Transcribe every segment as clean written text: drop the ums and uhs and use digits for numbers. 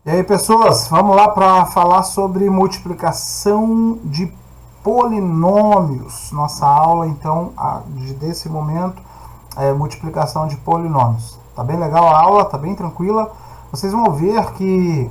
E aí, pessoas, vamos lá para falar sobre multiplicação de polinômios. Nossa aula, então, desse momento, é multiplicação de polinômios. Tá bem legal a aula, tá bem tranquila. Vocês vão ver que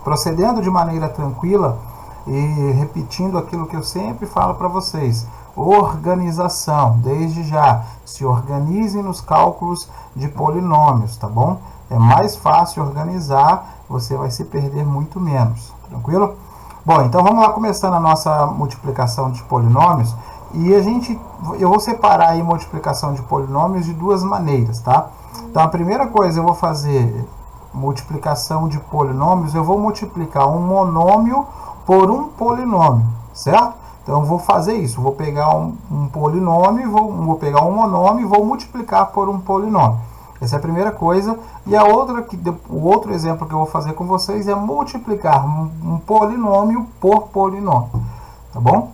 procedendo de maneira tranquila e repetindo aquilo que eu sempre falo para vocês. Organização, desde já, se organizem nos cálculos de polinômios, tá bom? É mais fácil organizar, você vai se perder muito menos, tranquilo? Bom, então vamos lá começando a nossa multiplicação de polinômios. E eu vou separar aí multiplicação de polinômios de duas maneiras, tá? Então a primeira coisa eu vou fazer multiplicação de polinômios, eu vou multiplicar um monômio por um polinômio, certo? Então eu vou fazer isso, vou pegar um polinômio, vou pegar um monômio e vou multiplicar por um polinômio. Essa é a primeira coisa. E o outro exemplo que eu vou fazer com vocês é multiplicar um polinômio por polinômio. Tá bom?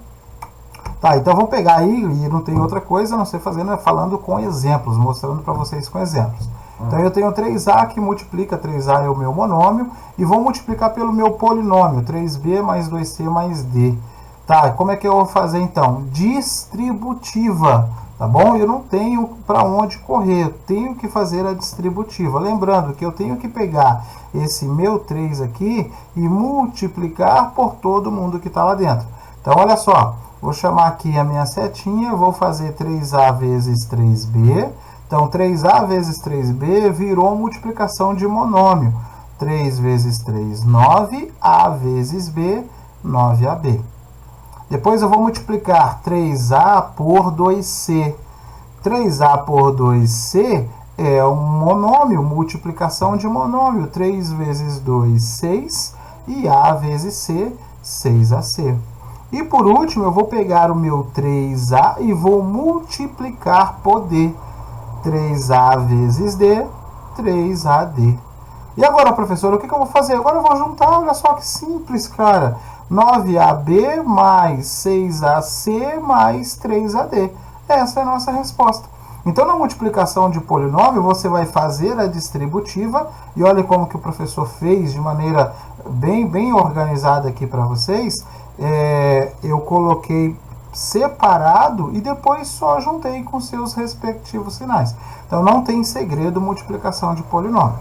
Tá, então vamos pegar aí, e não tem outra coisa a não ser falando com exemplos, mostrando para vocês com exemplos. Então eu tenho 3a que multiplica, 3a é o meu monômio, e vou multiplicar pelo meu polinômio, 3b mais 2c mais d. Tá, como é que eu vou fazer então? Distributiva. Tá bom? Eu não tenho para onde correr, eu tenho que fazer a distributiva. Lembrando que eu tenho que pegar esse meu 3 aqui e multiplicar por todo mundo que está lá dentro. Então, olha só, vou chamar aqui a minha setinha, vou fazer 3a vezes 3b. Então, 3a vezes 3b virou multiplicação de monômio. 3 vezes 3, 9, a vezes b, 9ab. Depois eu vou multiplicar 3a por 2c. 3a por 2c é um monômio, multiplicação de monômio. 3 vezes 2, 6. E a vezes c, 6ac. E por último, eu vou pegar o meu 3a e vou multiplicar por d. 3a vezes d, 3ad. E agora, professor, o que eu vou fazer? Agora eu vou juntar, olha só que simples, cara. 9ab mais 6ac mais 3ad. Essa é a nossa resposta. Então, na multiplicação de polinômio, você vai fazer a distributiva. E olha como que o professor fez de maneira bem organizada aqui para vocês. Eu coloquei separado e depois só juntei com seus respectivos sinais. Então, não tem segredo multiplicação de polinômio.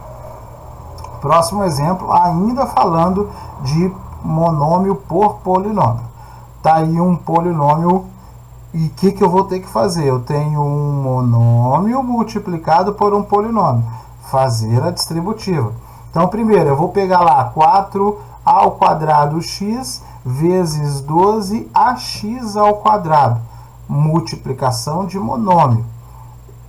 Próximo exemplo, ainda falando de monômio por polinômio. Tá aí um polinômio e o que eu vou ter que fazer? Eu tenho um monômio multiplicado por um polinômio. Fazer a distributiva. Então, primeiro, eu vou pegar lá 4 ao quadrado x vezes 12 ax ao quadrado. Multiplicação de monômio.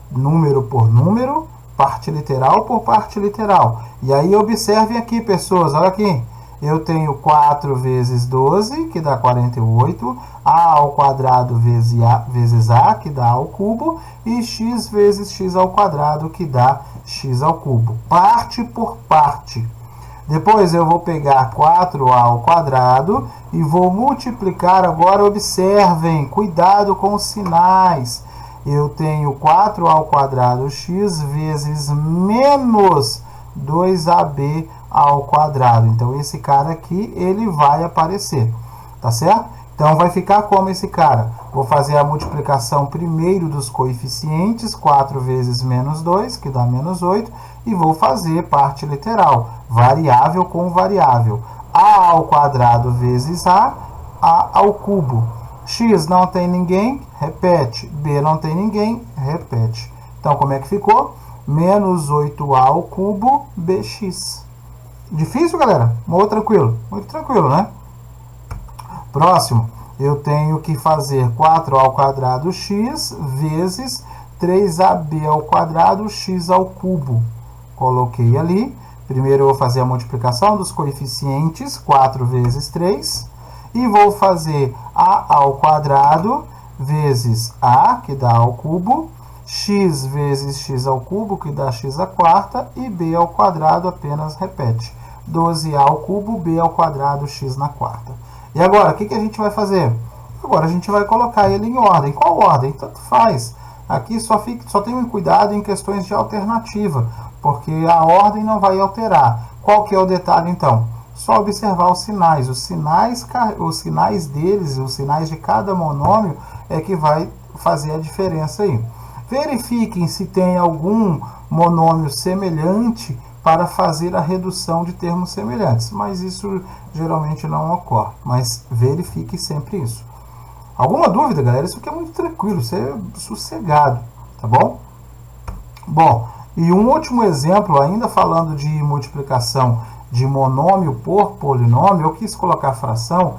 Número por número, parte literal por parte literal. E aí, observem aqui, pessoas, olha aqui. Eu tenho 4 vezes 12, que dá 48, a ao quadrado vezes a, que dá ao cubo, e x vezes x ao quadrado, que dá x ao cubo. Parte por parte. Depois eu vou pegar 4a ao quadrado e vou multiplicar. Agora, observem, cuidado com os sinais. Eu tenho 4a ao quadrado x vezes menos 2ab ao quadrado. Então, esse cara aqui, ele vai aparecer, tá certo? Então, vai ficar como esse cara? Vou fazer a multiplicação primeiro dos coeficientes, 4 vezes menos 2, que dá menos 8, e vou fazer parte literal, variável com variável. A ao quadrado vezes a ao cubo. X não tem ninguém, repete. B não tem ninguém, repete. Então, como é que ficou? Menos 8a ao cubo, bx. Difícil, galera? Ou tranquilo? Muito tranquilo, né? Próximo, eu tenho que fazer 4 ao quadrado x vezes 3ab ao quadrado x ao cubo. Coloquei ali. Primeiro eu vou fazer a multiplicação dos coeficientes, 4 vezes 3. E vou fazer a ao quadrado vezes a, que dá ao cubo, x vezes x ao cubo, que dá x à quarta, e b ao quadrado apenas repete. 12a ao cubo, b ao quadrado, x na quarta. E agora, o que a gente vai fazer? Agora a gente vai colocar ele em ordem. Qual ordem? Tanto faz. Aqui só tenham cuidado em questões de alternativa. porque a ordem não vai alterar. Qual que é o detalhe, então? Só observar os sinais. Os sinais deles, os sinais de cada monômio é que vai fazer a diferença aí. Verifiquem se tem algum monômio semelhante para fazer a redução de termos semelhantes, mas isso geralmente não ocorre, mas verifique sempre isso. Alguma dúvida, galera? Isso aqui é muito tranquilo, isso é sossegado, tá bom? Bom, e um último exemplo, ainda falando de multiplicação de monômio por polinômio, eu quis colocar fração,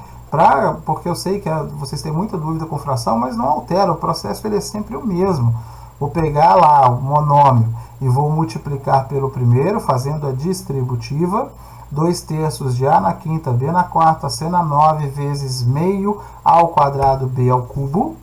porque eu sei que vocês têm muita dúvida com fração, mas não altera, o processo ele é sempre o mesmo. Vou pegar lá o monômio e vou multiplicar pelo primeiro, fazendo a distributiva, 2/3 de a na quinta, b na quarta, c na 9, vezes meio a ao quadrado, b ao cubo.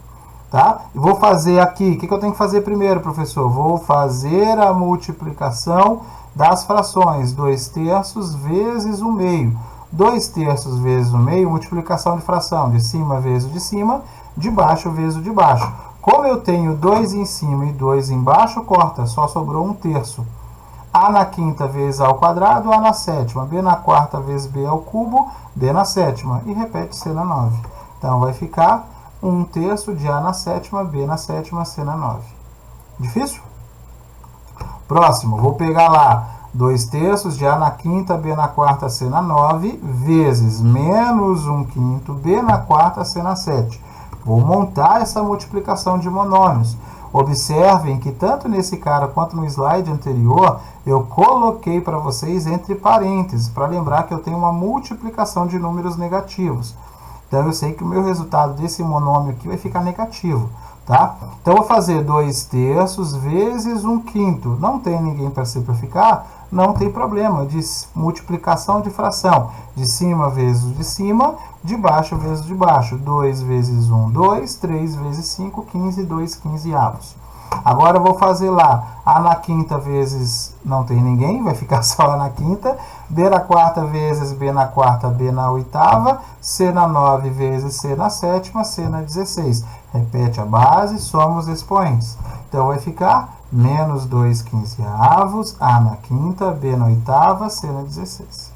Tá? E vou fazer aqui, o que eu tenho que fazer primeiro, professor? Vou fazer a multiplicação das frações, 2/3 vezes o meio. 2/3 vezes o meio, multiplicação de fração, de cima vezes o de cima, de baixo vezes o de baixo. Como eu tenho 2 em cima e 2 embaixo, corta, só sobrou 1/3. A na quinta vezes a ao quadrado, a na sétima, b na quarta vezes b ao cubo, b na sétima, e repete c na 9. Então, vai ficar 1/3 de a na sétima, b na sétima, c na 9. Difícil? Próximo, vou pegar lá 2/3 de a na quinta, b na quarta, c na 9, vezes menos 1/5, b na quarta, c na 7. Vou montar essa multiplicação de monômios. Observem que tanto nesse cara quanto no slide anterior, eu coloquei para vocês entre parênteses, para lembrar que eu tenho uma multiplicação de números negativos. Então, eu sei que o meu resultado desse monômio aqui vai ficar negativo, tá? Então, eu vou fazer 2/3 vezes 1/5. Não tem ninguém para simplificar? Não tem problema. De multiplicação de fração. De cima vezes o de cima, de baixo vezes o de baixo. 2 vezes 1, 2. 3 vezes 5, 15. 2 quinzeavos. Agora, eu vou fazer lá a na quinta vezes, não tem ninguém, vai ficar só a na quinta. B na quarta vezes b na quarta, b na oitava. C na 9 vezes c na sétima, c na 16. Repete a base, somos expoentes. Então, vai ficar menos 2 quinzeavos, a na quinta, b na oitava, c na 16.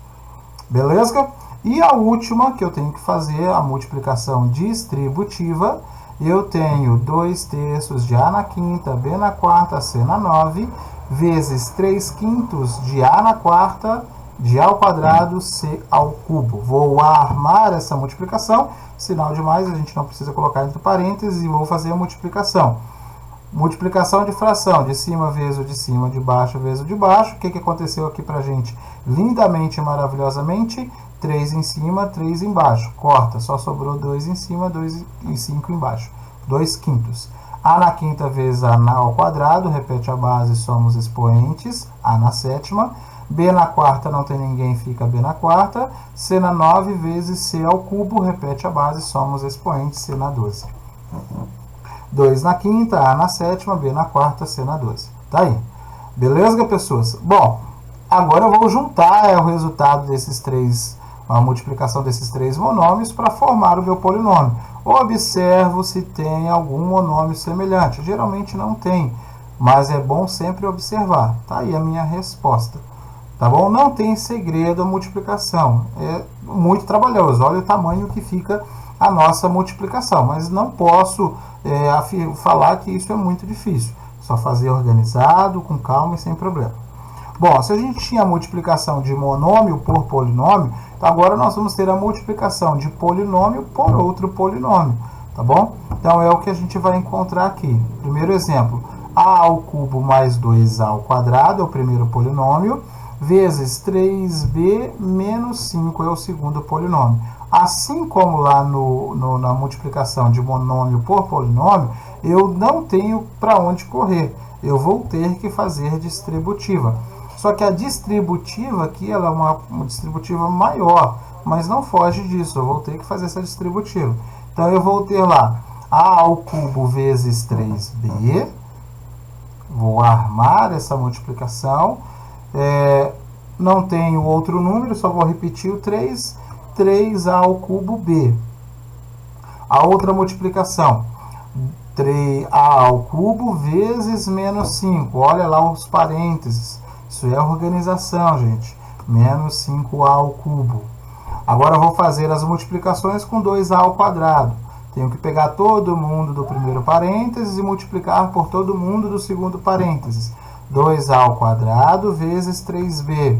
Beleza? E a última que eu tenho que fazer, a multiplicação distributiva, eu tenho 2/3 de a na quinta, b na quarta, c na 9, vezes 3/5 de a na quarta, de a ao quadrado, c ao cubo. Vou armar essa multiplicação, sinal de mais, a gente não precisa colocar entre parênteses, e vou fazer a multiplicação. Multiplicação de fração, de cima vezes o de cima, de baixo vezes o de baixo. O que aconteceu aqui pra gente? Lindamente e maravilhosamente, 3 em cima, 3 embaixo. Corta, só sobrou 2 em cima, 2 e 5 embaixo. 2/5. A na quinta vezes a ao quadrado, repete a base, somos expoentes. A na sétima. B na quarta, não tem ninguém, fica b na quarta. C na 9 vezes c ao cubo, repete a base, somos expoentes, c na 12. 2 na quinta, a na sétima, b na quarta, c na 12. Tá aí. Beleza, pessoas? Bom, agora eu vou juntar o resultado desses três, a multiplicação desses três monômios para formar o meu polinômio. Observo se tem algum monômio semelhante. Geralmente não tem, mas é bom sempre observar. Tá aí a minha resposta. Tá bom? Não tem segredo a multiplicação. É muito trabalhoso. Olha o tamanho que fica a nossa multiplicação. Mas não posso falar que isso é muito difícil. Só fazer organizado, com calma e sem problema. Bom, se a gente tinha a multiplicação de monômio por polinômio, então agora nós vamos ter a multiplicação de polinômio por outro polinômio. Tá bom? Então é o que a gente vai encontrar aqui. Primeiro exemplo, a ao cubo mais 2a ao quadrado é o primeiro polinômio, vezes 3b menos 5 é o segundo polinômio. Assim como lá na multiplicação de monômio por polinômio, eu não tenho para onde correr. Eu vou ter que fazer distributiva. Só que a distributiva aqui ela é uma distributiva maior, mas não foge disso. Eu vou ter que fazer essa distributiva. Então, eu vou ter lá a ao cubo vezes 3b. Vou armar essa multiplicação. Não tenho outro número, só vou repetir o 3. 3a ao cubo b. A outra multiplicação, 3a ao cubo vezes menos 5. Olha lá os parênteses. Isso é organização, gente. Menos 5a ao cubo. Agora eu vou fazer as multiplicações com 2a ao quadrado. Tenho que pegar todo mundo do primeiro parênteses e multiplicar por todo mundo do segundo parênteses. 2a ao quadrado vezes 3b.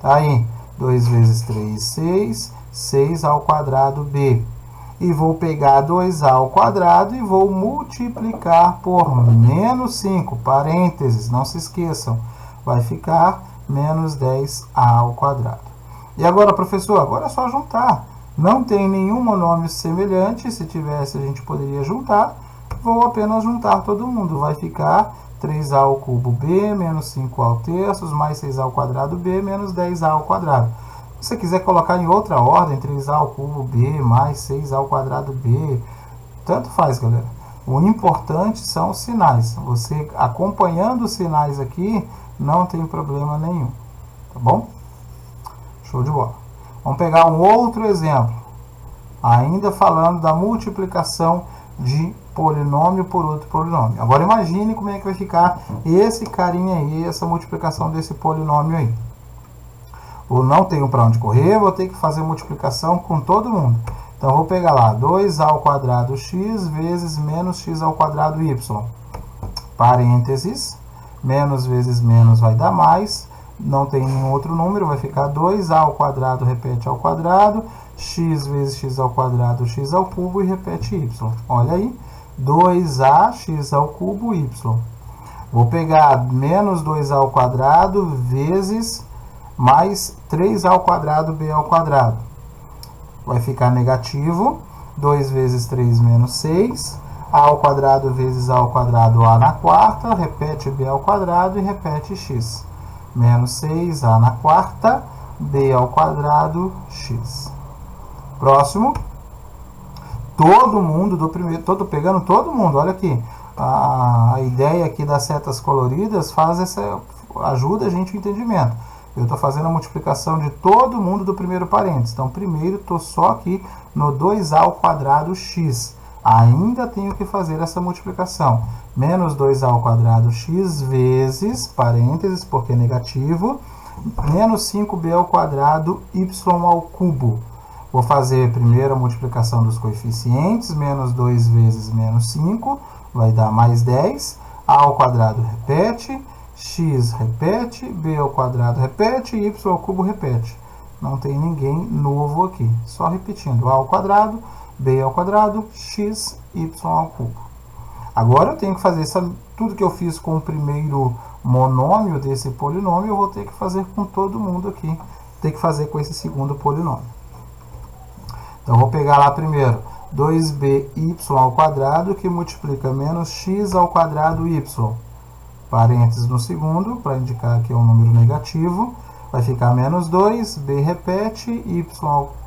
Tá aí. 2 vezes 3, 6. 6 ao quadrado b. E vou pegar 2a ao quadrado e vou multiplicar por menos 5. Parênteses, não se esqueçam. Vai ficar menos 10a ao quadrado. E agora, professor, agora é só juntar. Não tem nenhum monômio semelhante. Se tivesse, a gente poderia juntar. Vou apenas juntar todo mundo. Vai ficar 3a ao cubo b, menos 5a ao terços, mais 6a ao quadrado b, menos 10a ao quadrado. Se você quiser colocar em outra ordem, 3a ao cubo b, mais 6a ao quadrado b, tanto faz, galera. O importante são os sinais. Você acompanhando os sinais aqui, não tem problema nenhum. Tá bom? Show de bola. Vamos pegar um outro exemplo. Ainda falando da multiplicação de polinômio por outro polinômio. Agora imagine como é que vai ficar esse carinha aí, essa multiplicação desse polinômio aí. Eu não tenho para onde correr, vou ter que fazer multiplicação com todo mundo. Então, eu vou pegar lá 2a ao quadrado x vezes menos x ao quadrado y. Parênteses, menos vezes menos vai dar mais. Não tem nenhum outro número, vai ficar 2a ao quadrado, repete ao quadrado, x vezes x ao quadrado, x ao cubo e repete y. Olha aí, 2a, x ao cubo, y. Vou pegar menos 2a ao quadrado vezes mais 3a ao quadrado, b ao quadrado. Vai ficar negativo, 2 vezes 3 menos 6, a ao quadrado vezes a ao quadrado, a na quarta, repete b ao quadrado e repete x. Menos 6a na quarta, b ao quadrado, x. Próximo. Todo mundo do primeiro, pegando todo mundo, olha aqui. A ideia aqui das setas coloridas ajuda a gente no entendimento. Eu estou fazendo a multiplicação de todo mundo do primeiro parênteses. Então, primeiro, estou só aqui no 2a ao quadrado x. Ainda tenho que fazer essa multiplicação. Menos 2a ao quadrado x vezes, parênteses, porque é negativo, menos 5b ao quadrado y ao cubo. Vou fazer primeiro a multiplicação dos coeficientes. Menos 2 vezes menos 5, vai dar mais 10. A ao quadrado repete. X repete, b ao quadrado repete, y ao cubo repete. Não tem ninguém novo aqui. Só repetindo. A ao quadrado, b ao quadrado, x, y ao cubo. Agora eu tenho que fazer tudo que eu fiz com o primeiro monômio desse polinômio, eu vou ter que fazer com todo mundo aqui. Tem que fazer com esse segundo polinômio. Então, eu vou pegar lá primeiro 2by ao quadrado, que multiplica menos x ao quadrado y. Parênteses no segundo, para indicar que é um número negativo. Vai ficar menos 2, b repete, y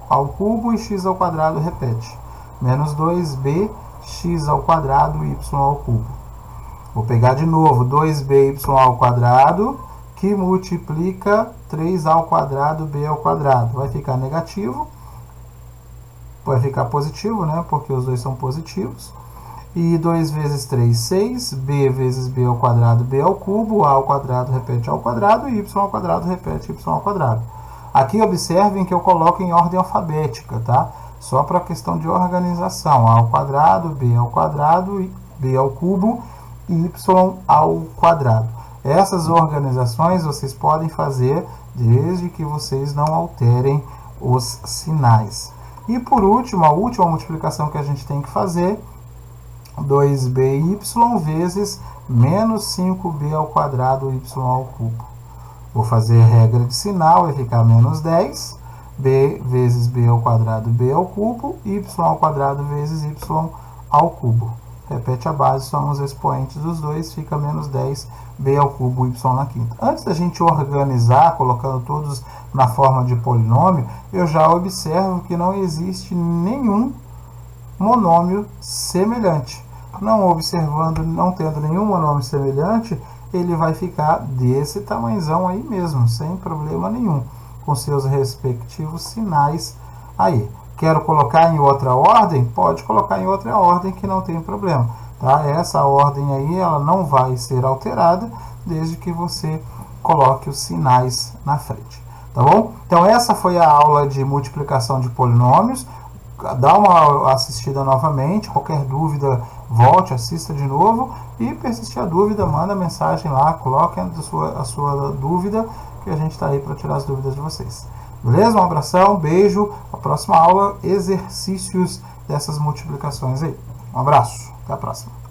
ao cubo e x ao quadrado repete. Menos 2b, x ao quadrado, y ao cubo. Vou pegar de novo 2by ao quadrado, que multiplica 3a ao quadrado, b ao quadrado. Vai ficar negativo. Vai ficar positivo, né? Porque os dois são positivos. E 2 vezes 3, 6. B vezes b ao quadrado, b ao cubo. A ao quadrado repete ao quadrado. E y ao quadrado repete y ao quadrado. Aqui observem que eu coloco em ordem alfabética, tá? Só para questão de organização. A ao quadrado, b ao quadrado, b ao cubo e y ao quadrado. Essas organizações vocês podem fazer desde que vocês não alterem os sinais. E por último, a última multiplicação que a gente tem que fazer, 2by vezes menos 5b ao quadrado y ao cubo. Vou fazer regra de sinal, vai ficar menos 10, b vezes b ao quadrado, b ao cubo, y ao quadrado vezes y ao cubo. Repete a base, somos expoentes dos dois, fica menos 10, b ao cubo, y na quinta. Antes da gente organizar, colocando todos na forma de polinômio, eu já observo que não existe nenhum monômio semelhante. Não observando, não tendo nenhum monômio semelhante, ele vai ficar desse tamanhozão aí mesmo, sem problema nenhum, com seus respectivos sinais aí. Quero colocar em outra ordem? Pode colocar em outra ordem que não tem problema. Tá? Essa ordem aí ela não vai ser alterada desde que você coloque os sinais na frente, tá bom? Então essa foi a aula de multiplicação de polinômios. Dá uma assistida novamente, qualquer dúvida volte, assista de novo, e persistir a dúvida, manda mensagem lá, coloque a sua dúvida, que a gente está aí para tirar as dúvidas de vocês. Beleza? Um abração, beijo, a próxima aula, exercícios dessas multiplicações aí. Um abraço, até a próxima.